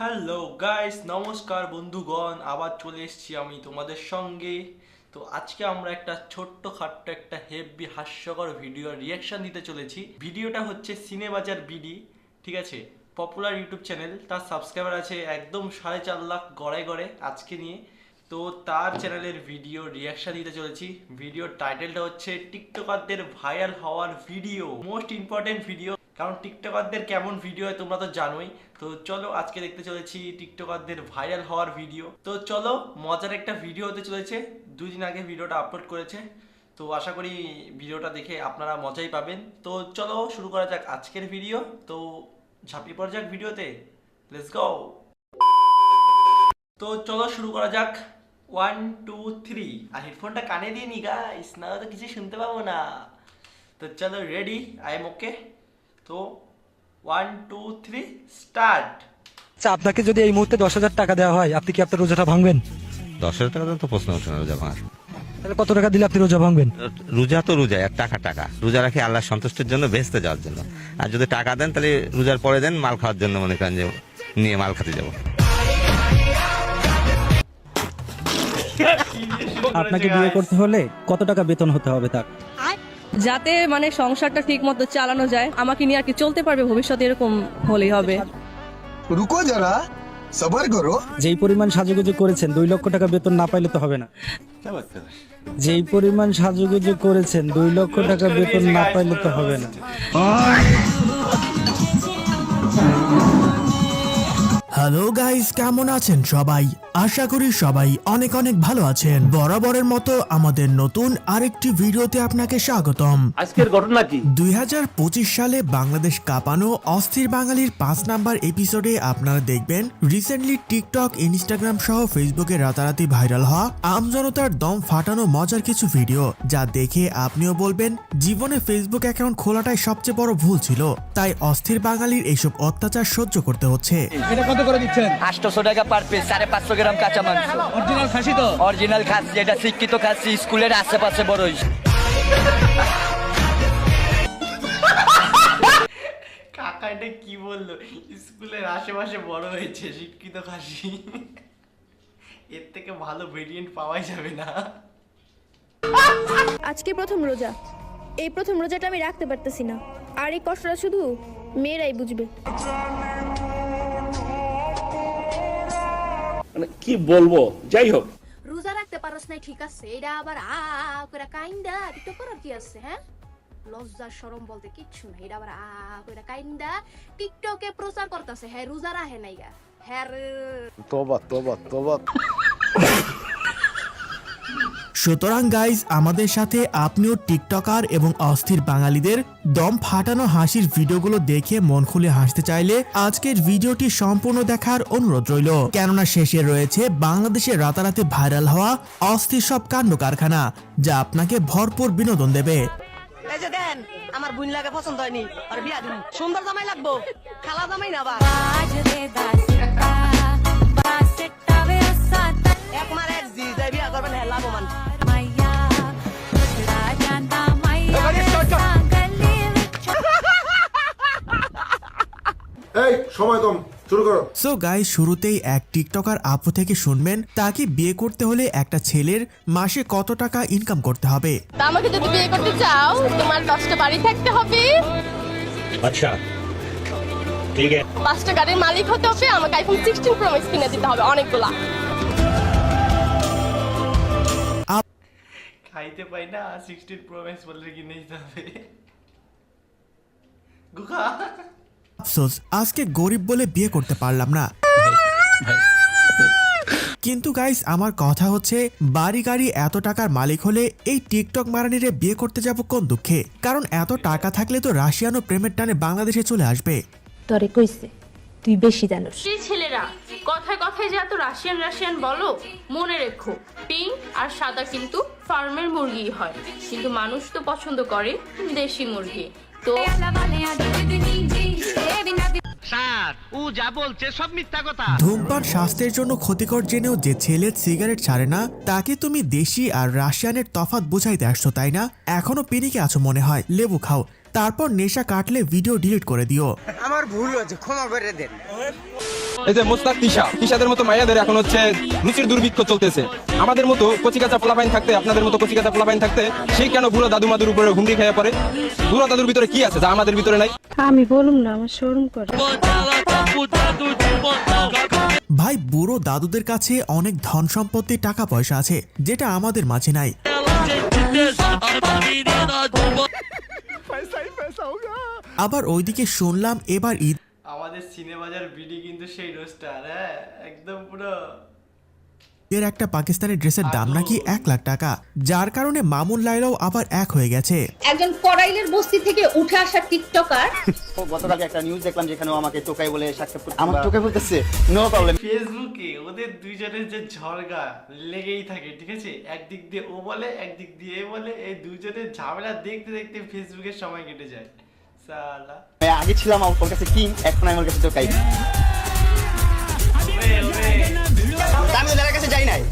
Hello guys, নমস্কার বন্ধুগণ, আবার চলে এসেছি আমি তোমাদের সঙ্গে। তো আজকে আমরা একটা ছোট্টখাট্ট একটা হেভি হাস্যকর ভিডিও রিয়াকশন দিতে চলেছি। ভিডিওটা হচ্ছে সিনেবাজার বিডি, ঠিক আছে, পপুলার ইউটিউব চ্যানেল। তার সাবস্ক্রাইবার আছে একদম 4.5 লাখ গড়ায় গড়ে আজকে নিয়ে। তো তার চ্যানেলের ভিডিও রিয়াকশন দিতে চলেছি। ভিডিওর টাইটেলটা হচ্ছে টিকটকারদের ভাইরাল হওয়ার ভিডিও, মোস্ট ইম্পর্টেন্ট ভিডিও। কারণ টিকটকারদের কেমন ভিডিও হয় তোমরা তো জানোই। তো চলো আজকে দেখতে চলেছি টিকটকারদের ভাইরাল হওয়ার ভিডিও। তো চলো, মজার একটা ভিডিও হতে চলেছে। 2 দিন আগে ভিডিওটা আপলোড করেছে, তো আশা করি ভিডিওটা দেখে আপনারা মজাই পাবেন। তো চলো শুরু করা যাক আজকের ভিডিও। তো ঝাঁপিয়ে পড়া যাক ভিডিওতে, লেটস গো। তো চলো শুরু করা যাক। 1 2 3। আর হেডফোনটা কানে দিয়ে নি গাইস, না তো কিছু শুনতে পাবো না। তো চলো, রেডি, আই এম ওকে। তো 1 2 3 স্টার্ট। আচ্ছা, আপনাকে যদি এই মুহূর্তে 10,000 টাকা দেওয়া হয়, আপনি কি আপনার রোজাটা ভাঙবেন? 10,000 টাকা তো প্রশ্ন ওঠে না রোজা ভাঙার। তাহলে কত টাকা দিলে আপনি রোজা ভাঙবেন? রোজা তো রোজা, এক টাকা টাকা রোজা রাখি আল্লাহর সন্তুষ্টির জন্য, বেহেশতে যাওয়ার জন্য। আর যদি টাকা দেন তাহলে রোজার পরে দেন মাল খাওয়ার জন্য, মনে করেন যে নিয়ে মাল খেতে যাবো। আপনাকে বিয়ে করতে হলে কত টাকা বেতন হতে হবে তার? যাতে মানে সংসারটা ঠিক মতো চালানো যায়, আমাকে নিয়ে আর কি চলতে পারবে ভবিষ্যতে, এরকম হলেই হবে। রুকো যারা, সবার করো। যেই পরিমাণ সাজুগুজু করেছেন 2 লক্ষ টাকা বেতন না পাইলে তো হবে না। যেই পরিমাণ সাজুগুজু করেছেন 2 লক্ষ টাকা বেতন না পাইলে তো হবে না। হ্যালো গাইস, কেমন আছেন সবাই? আশা করি সবাই অনেক অনেক ভালো আছেন। বরাবরের মতো আমাদের নতুন আরেকটি ভিডিওতে আপনাকে স্বাগতম। আজকের ঘটনা কি? 2025 সালে বাংলাদেশ কাঁপানো অস্থির বাঙালির 5 নাম্বার এপিসোডে আপনারা দেখবেন রিসেন্টলি টিকটক, ইনস্টাগ্রাম সহ ফেসবুকে রাতারাতি ভাইরাল হওয়া আমজনতার দম ফাটানো মজার কিছু ভিডিও, যা দেখে আপনিও বলবেন জীবনে ফেসবুক অ্যাকাউন্ট খোলাটাই সবচেয়ে বড় ভুল ছিল। তাই অস্থির বাঙালির এইসব অত্যাচার সহ্য করতে হচ্ছে। 800 টাকা পার পিস, 550 গ্রাম কাঁচা মাংস। অরিজিনাল খাসি তো? অরিজিনাল খাসি, এটা শিক্ষিত খাসি, স্কুলের আশেপাশে বড় হইছে। কাকা এটা কি বললো? স্কুলের আশেপাশে বড় হয়েছে, শিক্ষিত খাসি। এর থেকে ভালো ভেরিয়েন্ট পাওয়াই যাবে না। আজকে প্রথম রোজা, এই প্রথম রোজাটা আমি রাখতে পারতেছি না, আর এই কষ্টটা শুধু মেয়েরাই বুঝবে। মানে কি বলবো, যাই হোক। রোজা রাখতে পারস না ঠিক আছে, এটা আবার করে কাইন্দা টিকটক করার কি আছে? হ্যাঁ, লজ্জা শরম বলতে কিচ্ছু না। এটা আবার করে কাইন্দা টিকটকে প্রচার করতেছে হ্যাঁ রোজা রাখে নাই গা। হ্যাঁ, তোবা তোবা তোবা। সুতরাং গাইজ, আমাদের সাথে আপনিও টিকটকার এবং অস্থির বাঙালিদের দম ফাটানো হাসির ভিডিওগুলো দেখে মন খুলে হাসতে চাইলে আজকের ভিডিওটি সম্পূর্ণ দেখার অনুরোধ রইল, কেননা শেষে রয়েছে বাংলাদেশে রাতারাতি ভাইরাল হওয়া অস্থির সব কাণ্ড কারখানা, যা আপনাকে ভরপুর বিনোদন দেবে। এই যে দেন, আমার বুন লাগে পছন্দ হয়নি, আর বিয়া দিন সুন্দর জামাই লাগবো, খালা জামাই না। বা এক মার এক জি যাই বিয়া করবেন, হ্যাঁ লাভবান। এই সময় কম, শুরু করো। সো গাইস, শুরুতেই এক টিকটকার আপু থেকে শুনবেন তাকে বিয়ে করতে হলে একটা ছেলের মাসে কত টাকা ইনকাম করতে হবে। আমাকে যদি বিয়ে করতে চাও, তোমার 10টা বাড়ি থাকতে হবে, আচ্ছা ঠিক আছে, 5টা গাড়ির মালিক হতে হবে, আমাকে আইফোন 16 প্রো ম্যাক্স কিনে দিতে হবে, অনেকগুলা। খাইতে পাই না, 16 প্রো ম্যাক্স বলে কিনে দিতে হবে। গুখা আফসোস, আজকে গরিব বলে বিয়ে করতে পারলাম না। কিন্তু গাইস, আমার কথা হচ্ছে বাড়ি গাড়ি এত টাকার মালিক হলে এই টিকটক মারানিরে বিয়ে করতে যাব কোন দুঃখে? কারণ এত টাকা থাকলে তো রাশিয়ানো প্রেমের টানে বাংলাদেশে চলে আসবে। তরে কইছে তুই বেশি জানোস। এই ছেলেরা কথায় কথায় যে এত রাশিয়ান রাশিয়ান বলো, মনে রেখো পিঙ্ক আর সাদা কিন্তু ফার্মের মুরগি হয়, কিন্তু মানুষ তো পছন্দ করে দেশি মুরগি। তো ধূমপান স্বাস্থ্যের জন্য ক্ষতিকর জেনেও যে ছেলে সিগারেট ছাড়ে না, তাকে তুমি দেশি আর রাশিয়ানের তফাৎ বুঝাইতে আসছো, তাই না? এখনো পেনিকে আছো মনে হয়, লেবু খাও, তারপর নেশা কাটলে ভিডিও ডিলিট করে দিও। আমার ভুল হয়েছে, ক্ষমা করে দেন। এই যে মোস্তাক তিশাদের মতো মাইয়াদের এখন হচ্ছে রুচির দুর্ভিক্ষ চলতেছে। আমাদের মতো কচিকাচা পোলাপাইন থাকতে, আপনাদের মতো কচিকাচা পোলাপাইন থাকতে সেই কেন বুড়ো দাদু মাদুর উপরে হুমড়ি খেয়ে পড়ে? বুড়ো দাদুর ভিতরে কি আছে যা আমাদের ভিতরে নাই? আমি বলুম না, আমার শরম করে। ভাই, বুড়ো দাদুদের কাছে অনেক ধন সম্পত্তি, টাকা পয়সা আছে, যেটা আমাদের মাঝে নাই। আবার ওইদিকে শুনলাম এবার ঈদ আমাদের সিনেমাজার বিডি কিন্তু সেই রোস্টার, হ্যাঁ একদম পুরো এর একটা পাকিস্তানি ড্রেসের দাম নাকি 1 লাখ টাকা, যার কারণে মামুন লাইলাও আবার এক হয়ে গেছে। একজন করাইলের বস্তি থেকে উঠে আসা টিকটকার গতকালকে একটা নিউজ দেখলাম যেখানে আমাকে টোকাই বলে সাক্ষাৎ করতে, আমার টোকাই বলতেছে নো প্রবলেম। ফেসবুকে ওদের দুইজনের যে ঝগড়া লেগেই থাকে, ঠিক আছে, একদিক দিয়ে ও বলে একদিক দিয়ে এ বলে, এই দুইজনের ঝামেলা দেখতে দেখতে ফেসবুকের সময় কেটে যায়। সালা আগে ছিলাম ওর কাছে কিং, এখন আমি ওর কাছে টোকাই। আমি লেলার কাছে যাই নাই,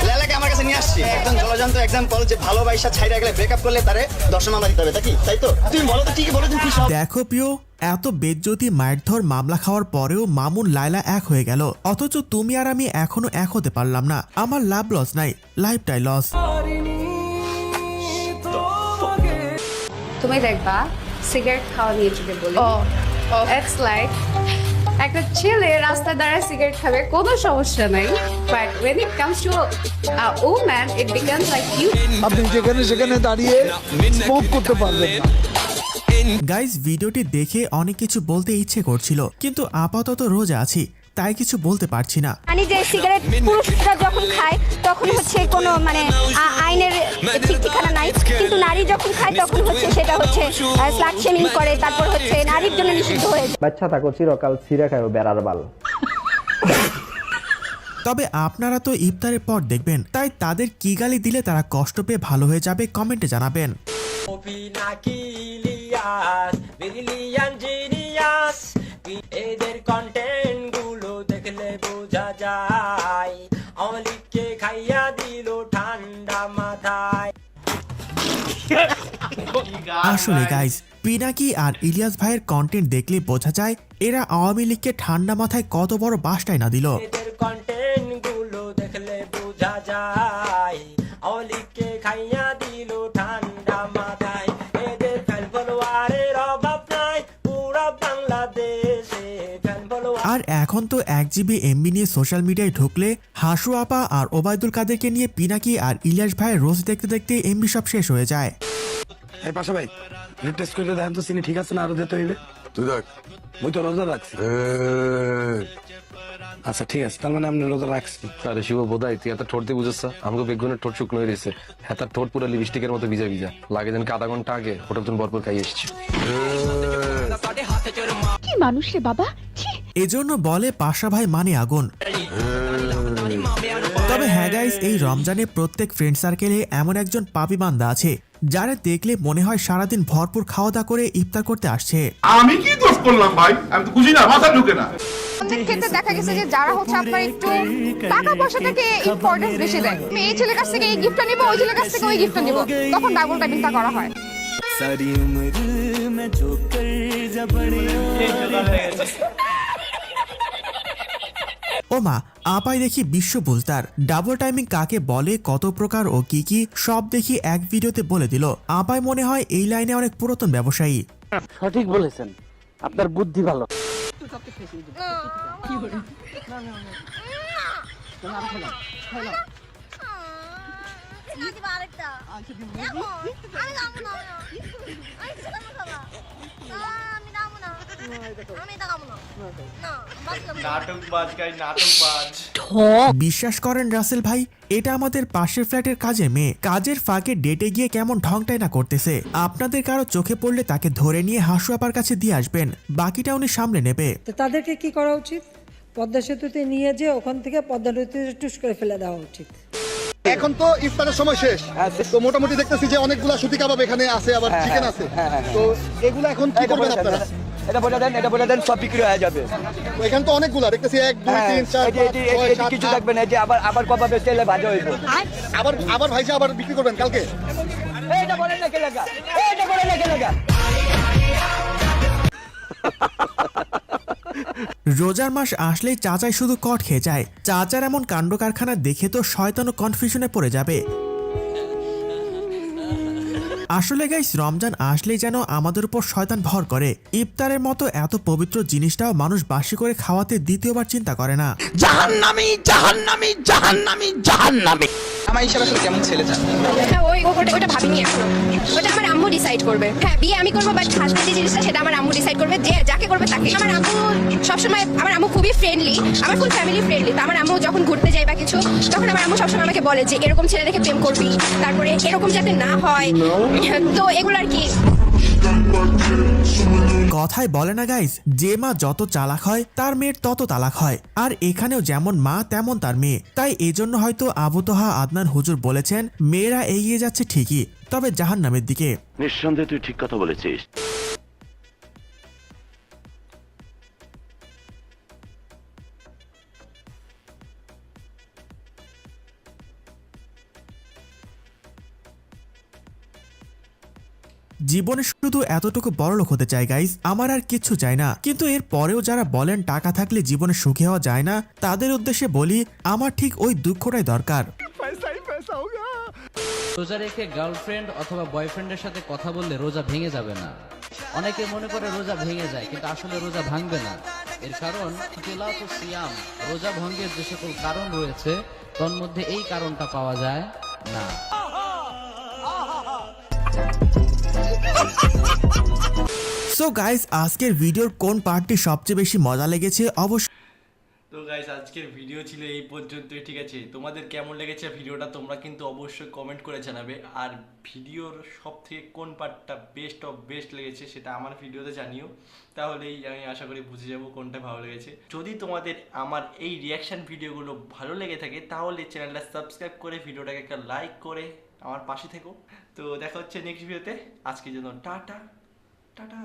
লেলাকে আমার কাছে নিয়ে আসছি। একজন জলজন্ত এক্সাম্পল যে ভালোবাসা ছাইরা গেলে ব্রেকআপ করলে তারে 10 মামলা দিতে হবে, তাই তো? তুমি বলো তো, ঠিকই বলো তুমি। দেখো প্রিয়, এত বেজ্জতি মারধর মামলা খাওয়ার পরেও মামুন লাইলা এক হয়ে গেল, অথচ তুমি আর আমি এখনো এক হতে পারলাম না। আমার লাভ লস নাই, লাইফটাই লস। তুমি দেখবা সিগারেট খাওয়া নিয়ে যদি বলি, ইটস লাইক একটা ছেলে রাস্তায় দাঁড়ায় সিগারেট খাবে, কোনো সমস্যা নাই, but when it comes to a woman it becomes like you. আপনি যেখানে সেখানে দাঁড়িয়ে স্মোক করতে পারবেন না। গাইজ, ভিডিওটি দেখে অনেক কিছু বলতে ইচ্ছে করছিল, কিন্তু আপাতত রোজা আছি, তাই কিছু বলতে পারছি না। মানে যে সিগারেট পুরুষরা যখন খায় তখন হচ্ছে কোনো মানে আইনের ঠিক ঠিকানা নাই, কিন্তু নারী যখন খায় তখন হচ্ছে সেটা হচ্ছে স্লাট শেমিং করে, তারপর হচ্ছে নারীর জন্য নিষিদ্ধ হয়ে যায়। বাচ্চা থাকো চিরকাল ছিঁড়ে খাও বেড়ার বাল। তবে আপনারা তো ইফতারের পর দেখবেন, তাই তাদের কি গালি দিলে তারা কষ্ট পেয়ে ভালো হয়ে যাবে কমেন্টে জানাবেন। এদের কন্টেন্ট গুলো দেখলে বোঝা যায় অলিককে খাইয়া দিল ঠান্ডা মাথায়। আসলে গাইস, পিনাকি আর ইলিয়াস ভাইয়ের কন্টেন্ট দেখলে বোঝা যায় এরা আওয়ামী লীগকে ঠান্ডা মাথায় কত বড় বাসটাই না দিল। এদের কন্টেন্ট গুলো দেখলে বোঝা যায় অলিককে খাইয়া দিল ঠান্ডা মাথায়। এদের ফ্যান ফলোয়ারের অভাব নাই পুরো বাংলাদেশে ফ্যান ফলোয়ার। আর এখন তো 1 GB MB নিয়ে সোশ্যাল মিডিয়ায় ঢুকলে হাসু আপা আর ওবায়দুল কাদেরকে নিয়ে পিনাকি আর ইলিয়াস ভাইয়ের রোজ দেখতে দেখতে MB সব শেষ হয়ে যায়। এই পাশা ভাই, টেস্ট করে দেখেন তো চিনি ঠিক আছে না, আরো দিতে হইবে। তুই দেখ, মুই তো রোজা রাখছি। আচ্ছা ঠিক আছে, তার মানে আপনি রোজা রাখছি। আরে শিব বোধাই, তুই এত ঠোঁট দিয়ে বুঝেছ? আমাকে বেগুনের ঠোঁট শুকনো হয়ে রয়েছে, হ্যাঁ তার ঠোঁট পুরো লিপস্টিকের মতো ভিজা ভিজা লাগে, যেন আধা ঘন্টা আগে হোটেল তুমি ভরপুর খাই এসেছি। কি মানুষ রে বাবা, এজন্য বলে পাশা ভাই মানে আগুন। তবে হ্যাঁ গাইস, এই রমজানে প্রত্যেক ফ্রেন্ড সার্কেলে এমন একজন পাপি বান্দা আছে যারা দেখলে মনে হয় সারাদিন ভরপুর খাওয়া দাওয়া করে ইফতার করতে আসছে। আমি কি দোষ করলাম ভাই? আমি তো বুঝি না, মাথা ঢুকে না। অনেক ক্ষেত্রে দেখা গেছে যে যারা হচ্ছে আপনার একটু টাকা পয়সাটাকে ইম্পর্টেন্স বেশি দেয়, আমি এই ছেলের কাছ থেকে এই গিফটটা নিব, ওই ছেলের কাছ থেকে ওই গিফটটা নিব, তখন ডাবল টাইপিংটা করা হয়। ওমা, আপাই দেখি বিশ্ব বুঝদার, ডাবল টাইমিং কাকে বলে, কত প্রকার ও কি কি সব দেখি এক ভিডিওতে বলে দিল। আপাই মনে হয় এই লাইনে অনেক পুরাতন ব্যবসায়ী। সঠিক বলেছেন, আপনার বুদ্ধি ভালো। নাটকবাজ গাই, নাটকবাজ। বিশ্বাস করেন রাসেল ভাই, এটা আমাদের পাশের ফ্ল্যাটের কাজের মেয়ে, কাজের ফাঁকে ডেটে গিয়ে কেমন ঢংটাই না করতেছে। আপনাদের কারো চোখে পড়লে তাকে ধরে নিয়ে হাসু আপার কাছে দিয়ে আসবেন, বাকিটা উনি সামলে নেবে। তাদেরকে কি করা উচিত? পদ্মা সেতুতে নিয়ে যে ওখান থেকে পদ্মা নদীতে টুস করে ফেলে দেওয়া উচিত। এখন তো ইফতারের সময় শেষ, তো মোটামুটি দেখতেছি যে অনেকগুলা সুতি কাবাব এখানে আছে, আবার চিকেন আছে, তো এগুলো এখন কি করবেন আপনারা? এটা বলে দেন, সব বিক্রি হয়ে যাবে। এখানে তো অনেকগুলা দেখতেছি, 1 2 3 4 5 6 কিছু থাকবে না, যে আবার কবা বেচতে এলে ভাজা হইব। আবার ভাইসা আবার বিক্রি করবেন কালকে? এইটা বলেন না কে লাগা, এইটা বলেন না কে লাগা। রোজার মাস আসলেই চাচাই শুধু কট খেয়ে যায়। চাচার এমন কাণ্ড কারখানা দেখে তো শয়তানও কনফিউশনে পড়ে যাবে। আসলে গাইস, রমজান আসলেই যেন আমাদের উপর শয়তান ভর করে। ইফতারের মতো এত পবিত্র জিনিসটাও মানুষ বাসি করে খাওয়াতে দ্বিতীয়বার চিন্তা করে না। জাহান্নামী জাহান্নামী জাহান্নামী জাহান্নামী। আমার হিসাবে আসলে কেমন ছেলে চান? হ্যাঁ, ওটা ভাবিনি এখনো। ওটা আমার আম্মু ডিসাইড করবে। হ্যাঁ, বিয়ে আমি করবো, বাট হাজবেন্ড জিনিসটা সেটা আমার আম্মু ডিসাইড করবে, যে যাকে করবে তাকে। আমার আম্মু সবসময়, আমার আম্মু খুবই ফ্রেন্ডলি, আমার ফুল ফ্যামিলি ফ্রেন্ডলি। তো আমার আম্মু যখন ঘুরতে যায় বা কিছু, তখন আমার আম্মু সবসময় আমাকে বলে যে এরকম ছেলে দেখে প্রেম করবি, তারপরে এরকম যাতে না হয়। তো এগুলো আর কি। কথায় বলে না গাইস, যে মা যত চালাক হয় তার মেয়ের তত তালাক হয়। আর এখানেও যেমন মা তেমন তার মেয়ে। তাই এজন্য হয়তো আবু তোহা আদনান হুজুর বলেছেন, মেয়েরা এগিয়ে যাচ্ছে ঠিকই, তবে জাহান্নামের দিকে। নিঃসন্দেহে তুই ঠিক কথা বলেছিস। জীবনে শুধু এতটুকু বড়লোক হতে চাই গাইস, আমার আর কিচ্ছু চাই না। কিন্তু এর পরেও যারা বলেন টাকা থাকলে জীবনে সুখী হওয়া যায় না, তাদের উদ্দেশ্যে বলি, আমার ঠিক ওই দুঃখটাই দরকার। রোজা রেখে গার্লফ্রেন্ড অথবা বয়ফ্রেন্ডের সাথে কথা বললে রোজা ভেঙে যাবে না। অনেকে মনে করে রোজা ভেঙে যায়, কিন্তু আসলে রোজা ভাঙবে না। এর কারণ কিলাতু সিয়াম, রোজা ভঙ্গের যে সকল কারণ রয়েছে তন্মধ্যে এই কারণটা পাওয়া যায় না। সো গাইস, আজকের ভিডিওর কোন পার্টটি সবচেয়ে বেশি মজা লেগেছে অবশ্যই। তো গাইস, আজকের ভিডিও ছিল এই পর্যন্তই, ঠিক আছে? তোমাদের কেমন লেগেছে ভিডিওটা তোমরা কিন্তু অবশ্যই কমেন্ট করে জানাবে। আর ভিডিওর সব থেকে কোন পার্টটা বেস্ট অফ বেস্ট লেগেছে সেটা আমার ভিডিওতে জানিও, তাহলেই আমি আশা করি বুঝে যাবো কোনটা ভালো লেগেছে। যদি তোমাদের আমার এই রিয়াকশান ভিডিওগুলো ভালো লেগে থাকে তাহলে চ্যানেলটা সাবস্ক্রাইব করে ভিডিওটাকে একটা লাইক করে আমার পাশে থেকো। তো দেখা হচ্ছে নেক্সট ভিডিওতে। আজকের জন্য টাটা টাটা।